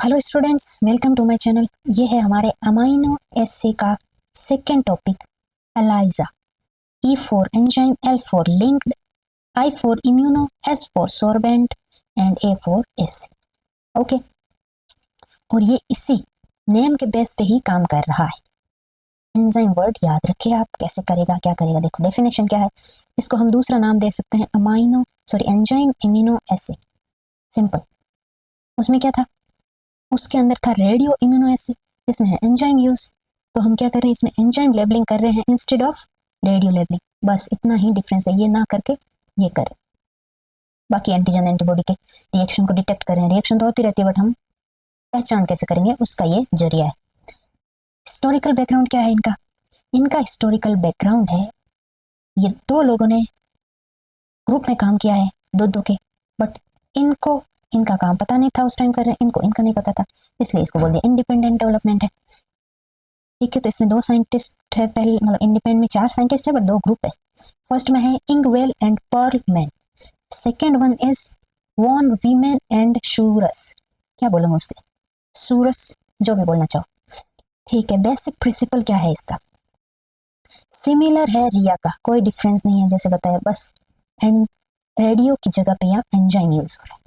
Hello students, welcome to my channel. ये है हमारे अमाइनो एसिड का second topic, ELISA. E for enzyme, L for linked, I for immuno, S for sorbent and A for acid. Okay, और ये इसी name के base पे ही काम कर रहा है। एंजाइम वर्ड याद रखिए आप, कैसे करेगा, क्या करेगा। देखो डेफिनेशन क्या है, इसको हम दूसरा नाम दे सकते हैं एंजाइम इम्यूनो एसिड। सिंपल। उसमें क्या था, उसके अंदर था रेडियो इम्यूनो एसिड, इसमें है एंजाइम यूज। तो हम क्या कर रहे हैं, इसमें एंजाइम लेबलिंग कर रहे हैं इंस्टेड ऑफ रेडियो लेबलिंग। बस इतना ही डिफरेंस है, ये ना करके ये करें। बाकी एंटीजन एंटीबॉडी के रिएक्शन को डिटेक्ट कर रहे हैं, रिएक्शन तो होती रहती है, बट हम पहचान कैसे करेंगे उसका ये जरिया है। हिस्टोरिकल बैकग्राउंड क्या है इनका, इनका हिस्टोरिकल बैकग्राउंड है, ये दो लोगों ने ग्रुप में काम किया है, दो के, बट इनको इनका काम पता नहीं था उस टाइम कर रहे हैं, इनको इनका नहीं पता था, इसलिए इसको बोल दिया इंडिपेंडेंट डेवलपमेंट है। ठीक है, तो इसमें दो साइंटिस्ट है, पहले मतलब इंडिपेंडेंट में 4 साइंटिस्ट है, बट 2 ग्रुप है। फर्स्ट में है Engvall and Perlmann, second one is Van Weemen and Schuurs. क्या बोलूंगा उसके, सूरस, जो भी बोलना चाहो। ठीक है, बेसिक प्रिंसिपल क्या है इसका, सिमिलर है रिया का, कोई डिफरेंस नहीं है जैसे बताया, बस एंड रेडियो की जगह पे यहाँ एंजाइम यूज हो रहा है,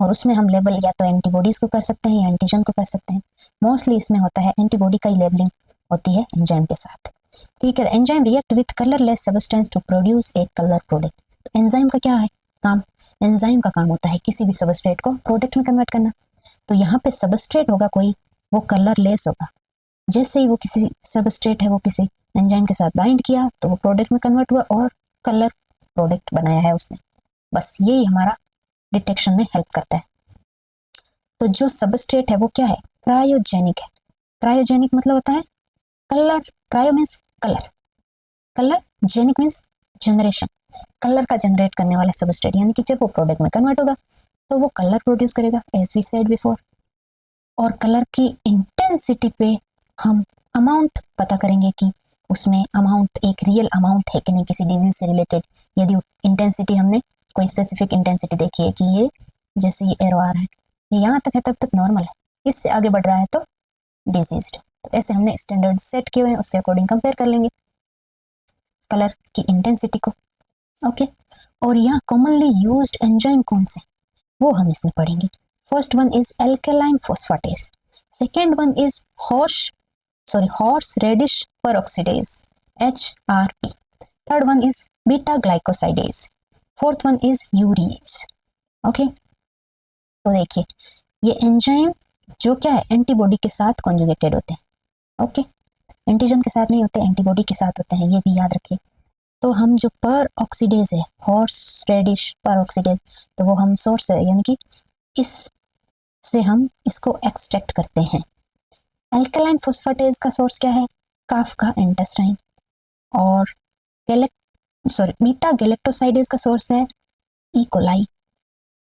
और उसमें हम लेबल या तो एंटीबॉडीज को कर सकते हैं या एंटीजन को कर सकते हैं। मोस्टली इसमें होता है एंटीबॉडी का ही लेबलिंग होती है एंजाइम के साथ। ठीक है, enzyme react with colourless substance to produce a colour product. तो एंजाइम का क्या है काम, एंजाइम का काम होता है किसी भी सबस्ट्रेट को प्रोडक्ट में कन्वर्ट करना। तो यहाँ पे सबस्ट्रेट होगा कोई, वो कलरलेस होगा। जैसे ही वो किसी सबस्ट्रेट है, वो किसी एंजाइम के साथ बाइंड किया तो वो प्रोडक्ट में कन्वर्ट हुआ और कलर प्रोडक्ट बनाया है उसने। बस यही हमारा डिटेक्शन में हेल्प करता है। तो जो सबस्ट्रेट है वो क्या है, क्रायोजेनिक है। क्रायोजेनिक मतलब होता है colour, cryo means colour, colour genic means generation, colour का जनरेट करने वाला सबस्ट्रेट, यानी कि जब वो प्रोडक्ट में कन्वर्ट होगा तो वो कलर प्रोड्यूस करेगा, एज वी सेड बिफोर। और कलर की इंटेंसिटी पे हम अमाउंट पता करेंगे कि उसमें अमाउंट एक रियल अमाउंट है कि नहीं किसी डिजीज से रिलेटेड। यदि इंटेंसिटी हमने कोई स्पेसिफिक इंटेंसिटी देखी है कि ये जैसे ये एरो आ रहा है, ये यहाँ तक है तब तक नॉर्मल है, इससे आगे बढ़ रहा है तो डिजीज्ड। तो ऐसे हमने स्टैंडर्ड सेट किए हुए हैं, उसके अकॉर्डिंग कंपेयर कर लेंगे कलर की इंटेंसिटी को। ओके, और यहाँ कॉमनली यूज्ड एंजाइम कौन से, वो हम इसमें पढ़ेंगे। First one is alkaline phosphatase, second one is horseradish peroxidase HRP, third one is beta glycosidase, fourth one is urease. Okay, तो देखिए ये एंजाइम जो क्या है एंटीबॉडी के साथ कॉन्जुगेटेड होते हैं। ओके, एंटीजन के साथ नहीं होते, एंटीबॉडी के साथ होते हैं, ये भी याद रखिए। तो हम जो पर ऑक्सीडेज है, हॉर्स रेडिश पर ऑक्सीडेज, तो वो हम सोर्स है, यानी कि इस से हम इसको एक्सट्रैक्ट करते हैं। अल्कलाइन फॉस्फेटेज का सोर्स क्या है, काफका इंटेस्टाइन, और बीटा गैलेक्टोसाइडेज का सोर्स है ई कोलाई,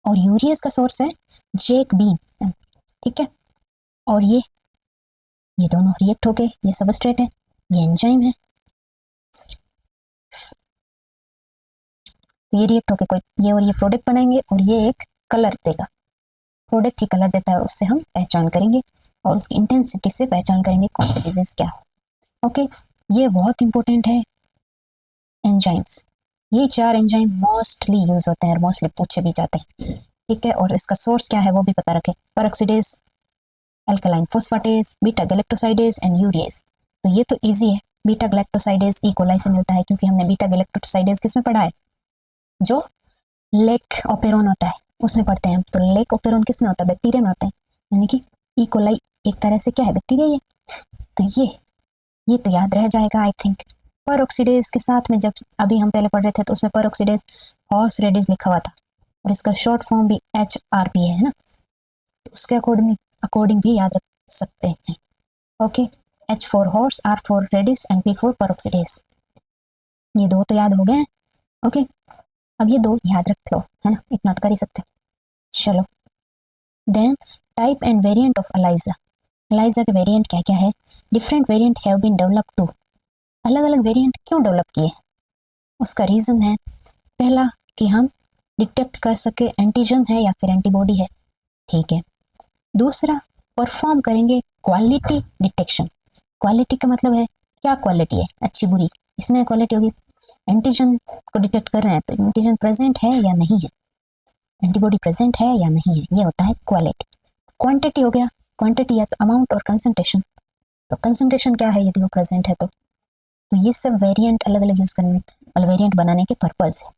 और यूरिएज का सोर्स है जेक बीन। ठीक है, और ये दोनों रिएक्ट हो गए, ये सबस्ट्रेट है, ये एंजाइम है। तो ये रिएक्ट होके कोई ये और ये प्रोडक्ट बनाएंगे, और ये एक कलर देगा, प्रोडक्ट ही कलर देता है, और उससे हम पहचान करेंगे, और उसकी इंटेंसिटी से पहचान करेंगे कौन सी डिजीज क्या है। ओके, ये बहुत इंपॉर्टेंट है एंजाइम्स। ये 4 एंजाइम मोस्टली यूज होते हैं और मोस्टली पूछे भी जाते हैं। ठीक है, और इसका सोर्स क्या है वो भी पता रखें, peroxidase, alkaline phosphatase, beta galactosidase and urease. तो ये तो इजी है, बीटा गैलेक्टोसाइडेज ई कोलाई से मिलता है, क्योंकि हमने बीटा गैलेक्टोसाइडेज किसमें पढ़ा है, जो लेक ओपेरोन होता है उसमें पढ़ते हैं हम। तो लेक ओपेरोन किस में होता है, बैक्टीरिया में होता है, यानी कि ई कोलाई एक तरह से क्या है, बैक्टीरिया ही है। तो ये तो याद रह जाएगा आई थिंक। पेरोक्सिडेज के साथ में जब अभी हम पहले पढ़ रहे थे तो उसमें पेरोक्सिडेज हॉर्स रेडिस लिखा हुआ था, और इसका शॉर्ट फॉर्म भी HRP है ना, तो उसके अकॉर्डिंग भी याद रख सकते हैं। Okay, H for horse, R for radish and P for peroxidase. ये 2 तो याद हो गए। ओके, अब ये 2 याद रख लो, है ना, इतना तो कर ही सकते। चलो, then type and variant of ELISA. ELISA के वेरिएंट क्या क्या है, different variant have been developed to. अलग अलग वेरिएंट क्यों डेवलप किए, उसका रीजन है, पहला कि हम डिटेक्ट कर सके एंटीजन है या फिर एंटीबॉडी है। ठीक है, दूसरा, परफॉर्म करेंगे क्वालिटी डिटेक्शन। क्वालिटी का मतलब है क्या क्वालिटी है, अच्छी बुरी, इसमें क्वालिटी होगी। एंटीजन को डिटेक्ट कर रहे हैं तो एंटीजन प्रेजेंट है या नहीं है, एंटीबॉडी प्रेजेंट है या नहीं है, ये होता है क्वालिटी। क्वांटिटी हो गया, क्वांटिटी या तो अमाउंट और कंसंट्रेशन। तो कंसंट्रेशन क्या है यदि वो प्रेजेंट है तो ये सब वेरिएंट अलग अलग यूज करने, मतलब वेरिएंट बनाने के पर्पज है।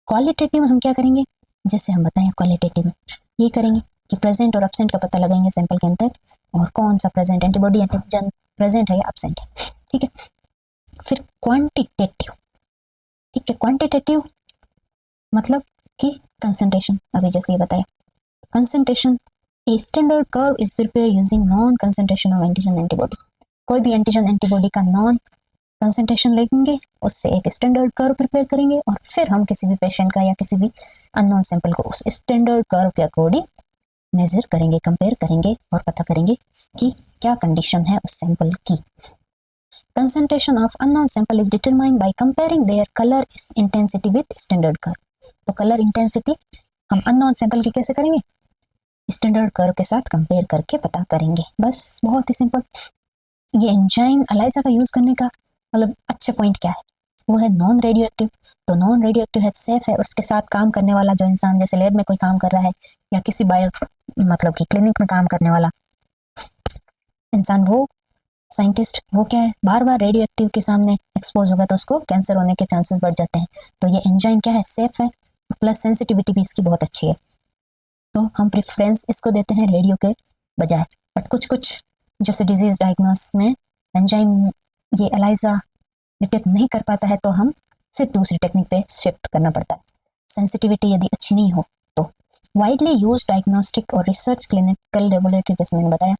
क्वालिटेटिव में हम क्या करेंगे, जैसे हम बताएं क्वालिटेटिव में ये करेंगे कि प्रेजेंट और एब्सेंट का पता लगाएंगे सैंपल के अंदर, और कौन सा प्रेजेंट, एंटीबॉडी एंटीजन प्रेजेंट है या एब्सेंट है, ठीक है। फिर क्वांटिटेटिव, ठीक है, क्वांटिटेटिव मतलब कि कंसंट्रेशन, अभी जैसे ये बताया concentration, a standard curve is prepare using non concentration of antigen antibody. कोई भी एंटीजन एंटीबॉडी का नॉन कंसंट्रेशन लेंगे, उससे एक स्टैंडर्ड कर्व प्रिपेयर करेंगे, और फिर हम किसी भी पेशेंट का या किसी भी अननोन सैंपल को उस स्टैंडर्ड कर्व के अकॉर्डिंग मेजर करेंगे, कंपेयर करेंगे और पता करेंगे कि क्या कंडीशन है उस सैंपल की। Concentration of unknown sample is determined by comparing their colour intensity with standard curve. तो कलर इंटेंसिटी हम अननोन सैंपल की कैसे करेंगे, स्टैंडर्ड कर्व के साथ कंपेयर करके पता करेंगे, बस बहुत ही सिंपल। ये एंजाइम एलाइजा का यूज करने का मतलब अच्छा पॉइंट क्या है, वो है नॉन रेडियो एक्टिव। तो नॉन रेडियो एक्टिव है, सेफ है, उसके साथ काम करने वाला जो इंसान जैसे लैब में कोई काम कर रहा है या किसी बायो मतलब कि क्लिनिक में काम करने वाला इंसान, वो साइंटिस्ट, वो क्या है बार बार रेडियो एक्टिव के सामने एक्सपोज होगा तो उसको कैंसर होने के चांसेस बढ़ जाते हैं। तो ये एंजाइम क्या है, सेफ है, प्लस सेंसिटिविटी भी इसकी बहुत अच्छी है। तो हम प्रेफरेंस इसको देते हैं रेडियो के बजाय। बट कुछ कुछ जैसे डिजीज डायग्नोस में एंजाइम ये एलाइजा डिटेक्ट नहीं कर पाता है तो हम फिर दूसरी टेक्निक पे शिफ्ट करना पड़ता है, सेंसिटिविटी यदि अच्छी नहीं हो तो। वाइडली यूज डायग्नोस्टिक और रिसर्च क्लिनिकल लेबोरेटरी जैसे मैंने बताया,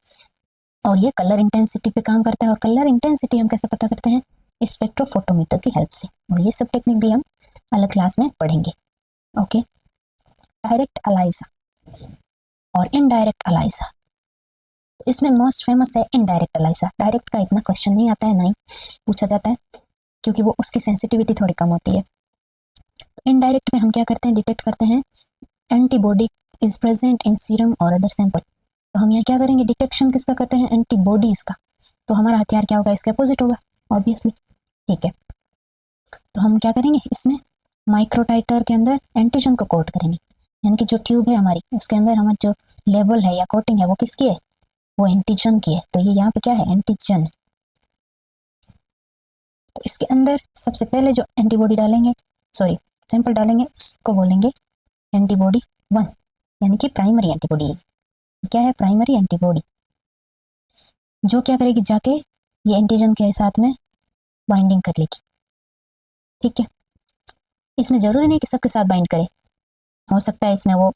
और ये कलर इंटेंसिटी पे काम करता है। और कलर इंटेंसिटी हम कैसे पता करते हैं, स्पेक्ट्रोफोटोमीटर की हेल्प से, और ये सब टेक्निक भी हम अलग क्लास में पढ़ेंगे। ओके, डायरेक्ट एलाइजा और इनडायरेक्ट एलाइजा। तो इसमें मोस्ट फेमस है इनडायरेक्ट एलाइजा। डायरेक्ट का इतना क्वेश्चन नहीं आता है, ना ही पूछा जाता है, क्योंकि वो उसकी सेंसिटिविटी थोड़ी कम होती है। इनडायरेक्ट में हम क्या करते हैं, डिटेक्ट करते हैं antibody is present in serum और अदर सैंपल। तो हम यहाँ क्या करेंगे, डिटेक्शन किसका करते हैं, एंटीबॉडीज का। तो हमारा हथियार क्या होगा, इसके अपोजिट होगा ऑब्वियसली, ठीक है। तो हम क्या करेंगे, इसमें माइक्रोटाइटर के अंदर एंटीजन को कोट करेंगे, यानी कि जो ट्यूब है हमारी उसके अंदर हमारा जो लेबल है या कोटिंग है वो किसकी है, वो एंटीजन की है। तो ये यहाँ पे क्या है, एंटीजन। तो इसके अंदर सबसे पहले जो एंटीबॉडी डालेंगे, सॉरी सैंपल डालेंगे, उसको बोलेंगे एंटीबॉडी 1, यानी कि प्राइमरी एंटीबॉडी। क्या है, प्राइमरी एंटीबॉडी, जो क्या करेगी, जाके ये एंटीजन के साथ में बाइंडिंग कर लेगी, ठीक है। इसमें जरूरी नहीं कि सबके साथ बाइंड करे, हो सकता है इसमें वो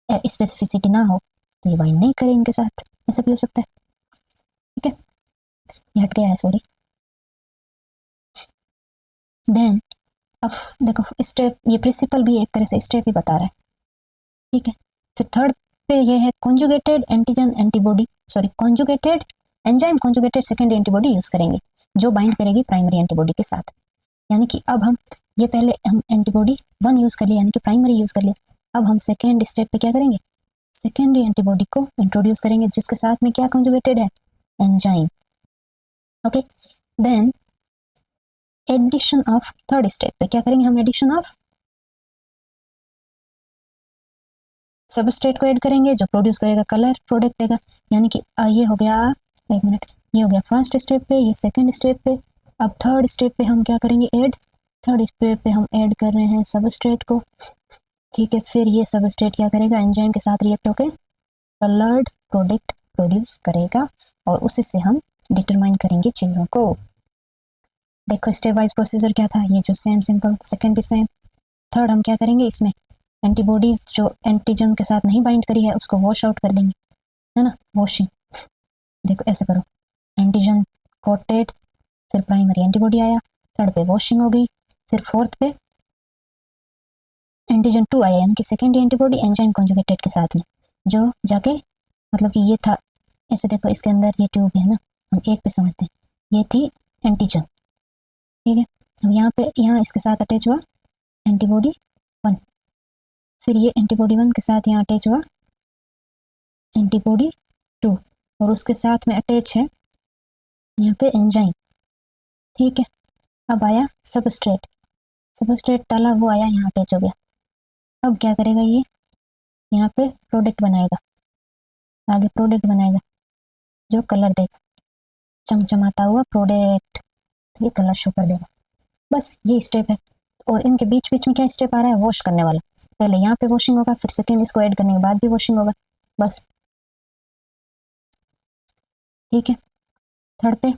स्पेसिफिसिटी ना हो तो ये बाइंड नहीं करे इनके साथ, ऐसा भी हो सकता है, ठीक है। ये हट गया है, सॉरी। देन अब देखो स्टेप, ये प्रिंसिपल भी एक तरह से स्टेप ही बता रहा है, ठीक है। फिर थर्ड पे ये है conjugated antigen antibody, sorry conjugated enzyme conjugated secondary antibody use करेंगे, जो बाइंड करेगी प्राइमरी एंटीबॉडी के साथ। यानी कि अब हम ये पहले हम एंटीबॉडी 1 यूज कर लिया, यानी कि प्राइमरी यूज कर लिया। अब हम सेकेंड स्टेप पे क्या करेंगे, सेकेंडरी एंटीबॉडी को इंट्रोड्यूस करेंगे, जिसके साथ में क्या कॉन्जुगेटेड है, enzyme. Okay, then addition of third step पे क्या करेंगे हम, एडिशन ऑफ सबस्ट्रेट को ऐड करेंगे, जो प्रोड्यूस करेगा कलर प्रोडक्ट देगा। यानी कि ये हो गया, एक मिनट, ये हो गया फर्स्ट स्टेप पे, ये सेकंड स्टेप पे। अब थर्ड स्टेप पे हम क्या करेंगे, ऐड, थर्ड स्टेप पे हम ऐड कर रहे हैं सबस्ट्रेट को, ठीक है। फिर ये सबस्ट्रेट क्या करेगा, एंजाइम के साथ रिएक्ट होकर कलर्ड प्रोडक्ट प्रोड्यूस करेगा, और उसी से हम डिटरमाइन करेंगे चीज़ों को। देखो स्टेप वाइज प्रोसीजर क्या था, ये जो सेम सिंपल, सेकंड भी सेम। थर्ड हम क्या करेंगे, इसमें एंटीबॉडीज जो एंटीजन के साथ नहीं बाइंड करी है उसको वॉश आउट कर देंगे, है ना, वॉशिंग। देखो ऐसे करो, एंटीजन कोटेड, फिर प्राइमरी एंटीबॉडी आया, थर्ड पे वॉशिंग हो गई, फिर फोर्थ पे एंटीजन 2 आया, यानी कि सेकेंडरी एंटीबॉडी एंजाइम कॉन्जुगेटेड के साथ में, जो जाके मतलब कि ये था, ऐसे देखो इसके अंदर ये ट्यूब है ना, हम एक पे समझते हैं, ये थी एंटीजन, ठीक है। अब यहाँ पे, यहाँ इसके साथ अटैच हुआ एंटीबॉडी 1, फिर ये एंटीबॉडी 1 के साथ यहाँ अटैच हुआ एंटीबॉडी 2 और उसके साथ में अटैच है यहाँ पे एंजाइम। ठीक है, अब आया सबस्ट्रेट, सबस्ट्रेट डाला, वो आया यहाँ अटैच हो गया। अब क्या करेगा ये, यहाँ पे प्रोडक्ट बनाएगा, आगे प्रोडक्ट बनाएगा जो कलर देगा, चमचमाता हुआ प्रोडक्ट, ये कलर शो कर देगा। बस ये स्टेप है। और इनके बीच बीच में क्या स्टेप आ रहा है, वॉश करने वाला। पहले यहाँ पे वॉशिंग होगा, फिर सेकेंड इसको ऐड करने के बाद भी वॉशिंग होगा, बस। ठीक है, थर्ड पे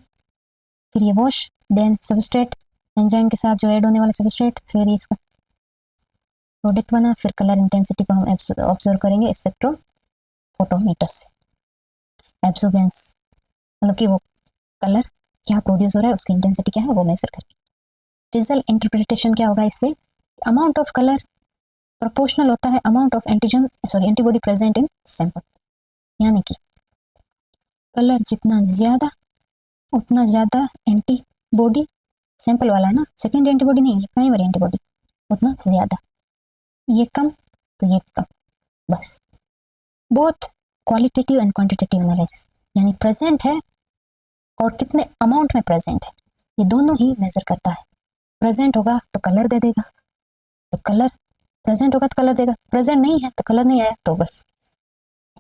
फिर ये वॉश, देन सबस्ट्रेट, एंजाइम के साथ जो ऐड होने वाला सबस्ट्रेट, फिर इसका प्रोडक्ट बना, फिर कलर इंटेंसिटी को हम ऑब्जर्व करेंगे स्पेक्ट्रोफोटोमीटर से। एब्जॉर्बेंस मतलब कि वो कलर क्या प्रोड्यूस हो रहा है, उसकी इंटेंसिटी क्या है, वो मेजर करेंगे। रिजल्ट इंटरप्रिटेशन क्या होगा इससे, अमाउंट ऑफ कलर प्रोपोर्शनल होता है amount of antibody present in sample, यानी कि कलर जितना ज्यादा उतना ज्यादा एंटीबॉडी, सैंपल वाला है ना, सेकेंडरी एंटीबॉडी नहीं, ये प्राइमरी एंटीबॉडी, उतना ज्यादा, ये कम तो ये कम, बस। बहुत क्वालिटेटिव एंड क्वांटिटेटिव एनालिसिस, यानी प्रेजेंट है और कितने अमाउंट में प्रेजेंट है, ये दोनों ही मेजर करता है। प्रेजेंट होगा तो कलर दे देगा, तो कलर प्रेजेंट होगा तो कलर देगा, प्रेजेंट नहीं है तो कलर नहीं आया, तो बस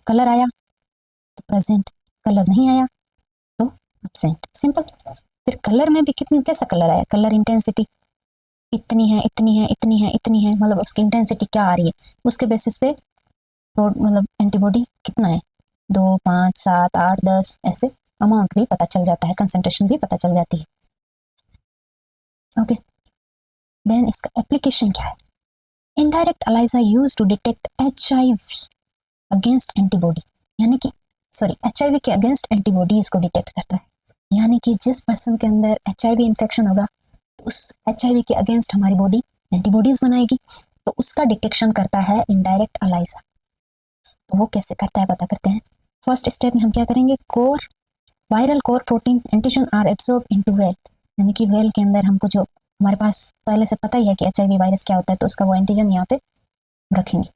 कलर आया तो प्रेजेंट, कलर नहीं आया तो एब्सेंट, सिंपल। फिर कलर में भी कितनी कैसा कलर आया, कलर इंटेंसिटी इतनी है, इतनी है, इतनी है, इतनी है, मतलब उसकी इंटेंसिटी क्या आ रही है, उसके बेसिस पे मतलब एंटीबॉडी कितना है, 2, 5, 7, 8, 10, ऐसे अमाउंट भी पता चल जाता है, कंसंट्रेशन भी पता चल जाती है। ओके, देन इसका एप्लीकेशन क्या है, indirect ELISA used to detect HIV against antibody, यानी कि एचआईवी के अगेंस्ट एंटीबॉडी इसको डिटेक्ट करता है, यानी कि जिस पर्सन के अंदर एचआईवी इन्फेक्शन होगा तो उस एचआईवी के अगेंस्ट हमारी बॉडी एंटीबॉडीज बनाएगी, तो उसका डिटेक्शन करता है इनडायरेक्ट एलाइजा। तो वो कैसे करता है पता करते हैं। फर्स्ट स्टेप में हम क्या करेंगे, core viral core protein antigen are absorb into well, यानी कि वेल के अंदर हमको जो हमारे पास पहले से पता ही है कि एचआईवी वायरस क्या होता है, तो उसका वो एंटीजन यहाँ पे रखेंगे।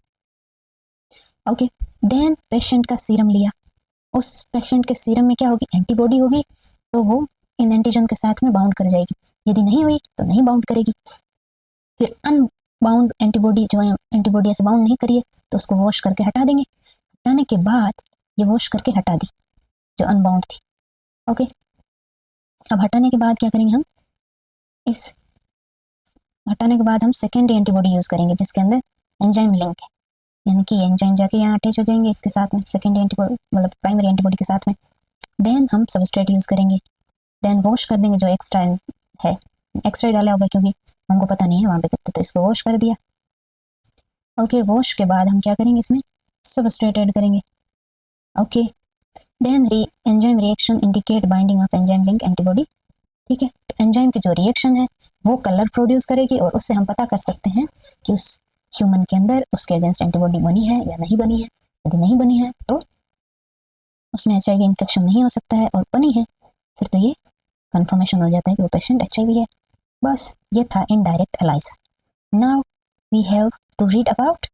ओके, देन पेशेंट का सीरम लिया, उस पेशेंट के सीरम में क्या होगी, एंटीबॉडी होगी, तो वो इन एंटीजन के साथ में बाउंड कर जाएगी, यदि नहीं हुई तो नहीं बाउंड करेगी। फिर अनबाउंड एंटीबॉडी, जो एंटीबॉडी ऐसे बाउंड नहीं करिए तो उसको वॉश करके हटा देंगे, हटाने के बाद ये वॉश करके हटा दी जो अनबाउंड थी। ओके, अब हटाने के बाद क्या करेंगे हम, इस हटाने के बाद हम सेकेंडरी एंटीबॉडी यूज करेंगे जिसके अंदर एंजाइम लिंक है, यानी कि एंजाइम जाके यहाँ अटैच हो जाएंगे इसके साथ में, सेकेंडरी एंटीबॉडी मतलब प्राइमरी एंटीबॉडी के साथ में। देन हम सबस्ट्रेट यूज करेंगे, देन वॉश कर देंगे जो एक्स्ट्रा है, एक्स्ट्रा डाला होगा क्योंकि हमको पता नहीं है वहाँ पे कितने, तो इसको वॉश कर दिया। ओके, वॉश के बाद हम क्या करेंगे, इसमें सबस्ट्रेट ऐड करेंगे। Okay, then enzyme reaction indicate binding of enzyme link antibody. ठीक है, तो एंजाइम की जो रिएक्शन है वो कलर प्रोड्यूस करेगी और उससे हम पता कर सकते हैं कि उस ह्यूमन के अंदर उसके अगेंस्ट एंटीबॉडी बनी है या नहीं बनी है। यदि नहीं बनी है तो उसमें एचआईवी इन्फेक्शन नहीं हो सकता है, और बनी है फिर तो ये कंफर्मेशन हो जाता है कि वो पेशेंट एचआईवी है। बस ये था indirect ELISA. Now we have to read about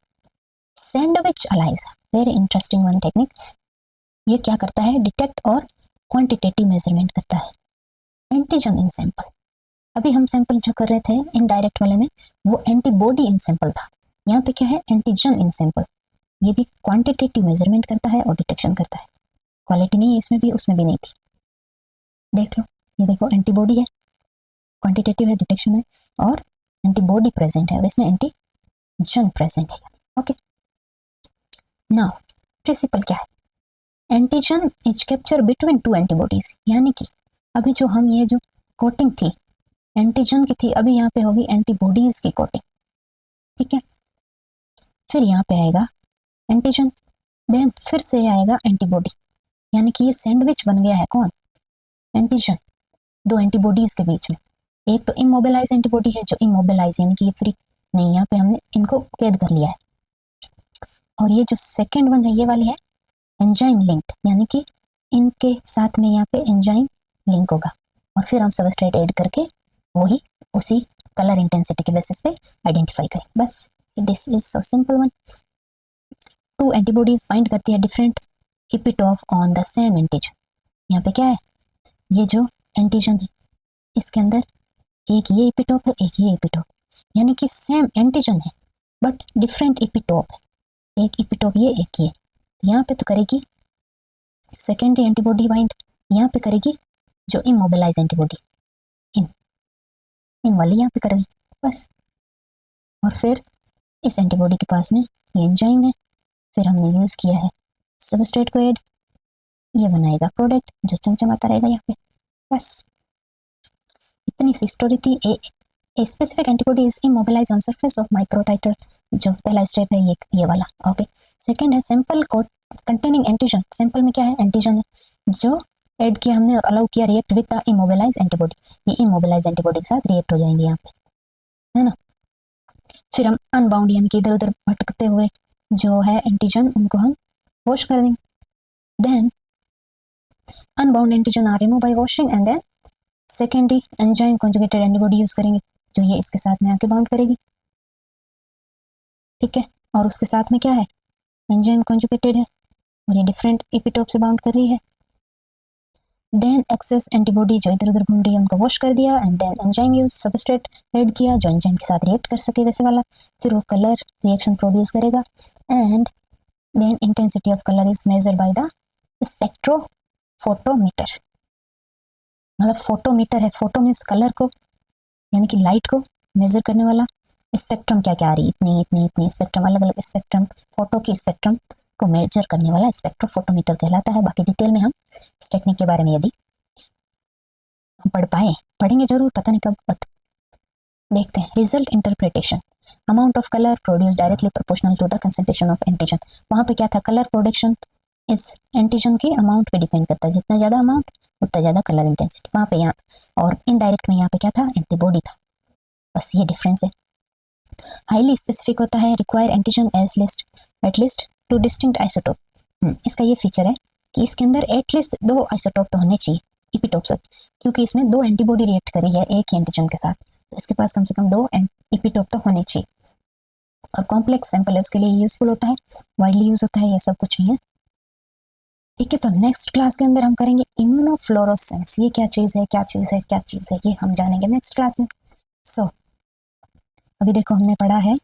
sandwich ELISA, very interesting one technique. ये क्या करता है, डिटेक्ट और क्वांटिटेटिव मेजरमेंट करता है एंटीजन इन सैंपल। अभी हम सैंपल जो कर रहे थे इनडायरेक्ट वाले में वो एंटीबॉडी इन सैंपल था, यहाँ पे क्या है, एंटीजन इन सैंपल। ये भी क्वांटिटेटिव मेजरमेंट करता है और डिटेक्शन करता है। क्वालिटी नहीं है इसमें भी, उसमें भी नहीं थी। देख लो, ये देखो एंटीबॉडी है, क्वांटिटेटिव है, डिटेक्शन है, और एंटीबॉडी प्रेजेंट है और इसमें एंटीजन प्रेजेंट है। ओके, नाउ प्रिंसिपल क्या है, antigen is capture between two antibodies, यानी कि अभी जो हम ये जो कोटिंग थी एंटीजन की थी, अभी यहाँ पे होगी एंटीबॉडीज की कोटिंग। ठीक है, फिर यहाँ पे आएगा एंटीजन, देन फिर से आएगा एंटीबॉडी, यानी कि ये सैंडविच बन गया है कौन, एंटीजन, दो एंटीबॉडीज के बीच में। एक तो इमोबिलाइज एंटीबॉडी है जो इमोबिलाइज यानी कि ये फ्री नहीं, यहाँ पे हमने इनको कैद कर लिया है। और ये जो सेकेंड वन है ये वाली है एंजाइम लिंक्ड, यानी कि इनके साथ में यहाँ पे एंजाइम लिंक होगा, और फिर हम सबस्ट्रेट ऐड करके वही उसी कलर इंटेंसिटी के बेसिस पे आइडेंटिफाई करें। बस this is so simple one. Two antibodies bind करती है different epitope on the same antigen. यहाँ पे क्या है, ये जो एंटीजन है इसके अंदर एक ये इपिटोप है, एक ये इपिटोप, यानी कि सेम एंटीजन है बट डिफरेंट इपिटोप है। एक इपिटोप ये, एक ये। यहाँ पे तो करेगी सेकेंडरी एंटीबॉडी बाइंड, यहाँ पे करेगी जो इमोबिलाइज एंटीबॉडी, इन वाली यहाँ पे करेगी बस। और फिर इस एंटीबॉडी के पास में ये एंजाइम है, फिर हमने यूज़ किया है सबस्ट्रेट को ऐड, ये बनाएगा प्रोडक्ट जो चमचमाता रहेगा यहाँ पे बस। इतनी सी स्टोरी थी। A specific antibody is immobilise on surface of microtitre, जो पहला स्टेप है ये वाला। ओके, सेकंड है sample code containing antigen. Sample में क्या है, एंटीजन है जो ऐड किया हमने और अलाउ किया react with the immobilise antibody. ये इमोबिलाइज एंटीबॉडी के साथ रिएक्ट हो जाएंगे यहाँ पे, है ना। फिर हम अनबाउंड यानी कि इधर उधर भटकते हुए जो है एंटीजन उनको हम वॉश कर देंगे। Then unbound antigen are remove by washing and then secondary enzyme conjugated antibody use करेंगे जो ये इसके साथ में आके बाउंड करेगी, ठीक है। और उसके साथ में क्या है, एंजाइम कॉन्जुगेटेड है और ये डिफरेंट एपिटोप से बाउंड कर रही है। देन एक्सेस एंटीबॉडी जो इधर उधर घूम रही है उनको वॉश कर दिया and then enzyme use substrate add किया जो एंजाइम के साथ रिएक्ट कर सके वैसे वाला। फिर वो कलर रिएक्शन प्रोड्यूस करेगा and then intensity of colour is measure by the spectrophotometer. मतलब फोटोमीटर है, फोटो मीन्स कलर को यानी कि लाइट को मेजर करने वाला। स्पेक्ट्रम क्या क्या आ रही, इतनी इतनी इतनी स्पेक्ट्रम, अलग अलग स्पेक्ट्रम, फोटो की स्पेक्ट्रम को मेजर करने वाला स्पेक्ट्रोफोटोमीटर कहलाता है। बाकी डिटेल में हम इस टेक्निक के बारे में यदि हम पढ़ेंगे जरूर, पता नहीं कब, बट देखते हैं। Result interpretation, amount of colour produce directly proportional to the concentration of antigen. वहाँ पे क्या था, कलर प्रोडक्शन इस एंटीजन के अमाउंट पे डिपेंड करता है, जितना ज़्यादा अमाउंट उतना ज़्यादा कलर इंटेंसिटी। वहाँ पे यहाँ और इनडायरेक्ट में यहाँ पे क्या था, एंटीबॉडी था, बस ये डिफरेंस है। हाईली स्पेसिफिक होता है, require antigen at least 2 distinct isotope. इसका ये फीचर है कि इसके अंदर एटलीस्ट 2 आइसोटोप तो होने चाहिए, इपिटोप्स, क्योंकि इसमें 2 एंटीबॉडी रिएक्ट करी है एक ही एंटीजन के साथ, तो इसके पास कम से कम 2 इपिटोप तो होने चाहिए। और कॉम्प्लेक्स सैंपल है उसके लिए यूजफुल होता है, वाइडली यूज होता है, ये सब कुछ नहीं है, ठीक है। तो नेक्स्ट क्लास के अंदर हम करेंगे इम्यूनोफ्लोरोसेंस। ये क्या चीज़ है, क्या चीज़ है, क्या चीज़ है, ये हम जानेंगे नेक्स्ट क्लास में। सो अभी देखो हमने पढ़ा है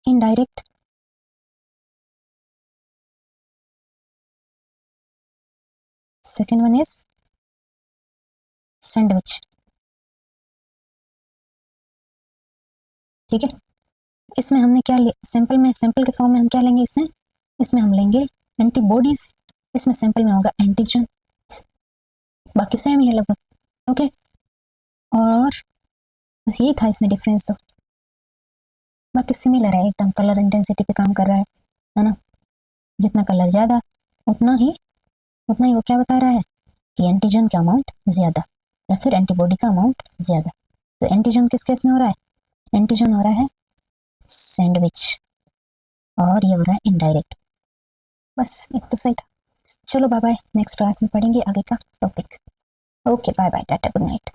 indirect, second one is sandwich, ठीक है। इसमें हमने क्या सैंपल के फॉर्म में हम क्या लेंगे, इसमें हम लेंगे एंटीबॉडीज, इसमें सैंपल में होगा एंटीजन, बाकी सेम ही है लगभग, ओके। और बस यही था इसमें डिफरेंस, तो बाकी सिमिलर है एकदम, कलर इंटेंसिटी पे काम कर रहा है ना। जितना कलर ज़्यादा उतना ही वो क्या बता रहा है कि एंटीजन का अमाउंट ज़्यादा या फिर एंटीबॉडी का अमाउंट ज़्यादा। तो एंटीजन किस केस में हो रहा है, एंटीजन हो रहा है सैंडविच और ये हो रहा है इनडायरेक्ट, बस एक तो सही था। चलो बाय बाय, नेक्स्ट क्लास में पढ़ेंगे आगे का topic. Okay bye bye, tata, good night.